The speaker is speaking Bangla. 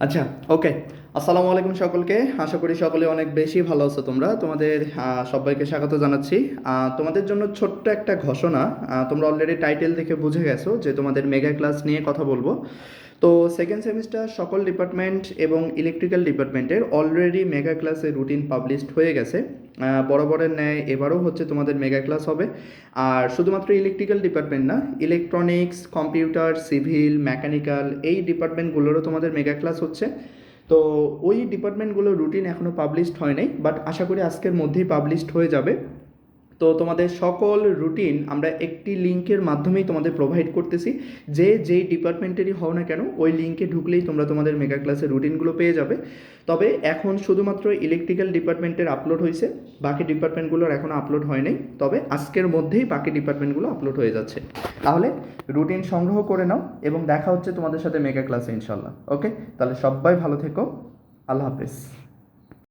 আচ্ছা, ওকে। আসসালামু আলাইকুম সকলকে। আশা করি সকলে অনেক বেশি ভালো আছো তোমরা। তোমাদের সবাইকে স্বাগত জানাচ্ছি। তোমাদের জন্য ছোট্ট একটা ঘোষণা। তোমরা অলরেডি টাইটেল দেখে বুঝে গেছো যে তোমাদের মেগা ক্লাস নিয়ে কথা বলবো। তো সেকেন্ড সেমিস্টার সকল ডিপার্টমেন্ট এবং ইলেকট্রিক্যাল ডিপার্টমেন্টের অলরেডি মেগা ক্লাসের রুটিন পাবলিশড হয়ে গেছে। বরাবরের ন্যায় এবারও হচ্ছে তোমাদের মেগা ক্লাস হবে। আর শুধুমাত্র ইলেকট্রিক্যাল ডিপার্টমেন্ট না, ইলেকট্রনিক্স, কম্পিউটার, সিভিল, মেকানিক্যাল এই ডিপার্টমেন্টগুলোরও তোমাদের মেগা ক্লাস হচ্ছে। তো ওই ডিপার্টমেন্টগুলোর রুটিন এখনও পাবলিশড হয় নাই, বাট আশা করি আজকের মধ্যেই পাবলিশড হয়ে যাবে। তো তোমাদের সকল রুটিন আমরা একটি লিঙ্কের মাধ্যমেই তোমাদের প্রোভাইড করতেছি। যে যেই ডিপার্টমেন্টেরই হও না কেন ওই লিঙ্কে ঢুকলেই তোমরা তোমাদের মেগা ক্লাসের রুটিনগুলো পেয়ে যাবে। তবে এখন শুধুমাত্র ইলেকট্রিক্যাল ডিপার্টমেন্টের আপলোড হয়েছে, বাকি ডিপার্টমেন্টগুলোর এখনও আপলোড হয় নাই। তবে আজকের মধ্যেই বাকি ডিপার্টমেন্টগুলো আপলোড হয়ে যাচ্ছে। তাহলে রুটিন সংগ্রহ করে নাও এবং দেখা হচ্ছে তোমাদের সাথে মেগা ক্লাসে ইনশাল্লাহ। ওকে, তাহলে সবাই ভালো থেকো। আল্লাহ হাফেজ।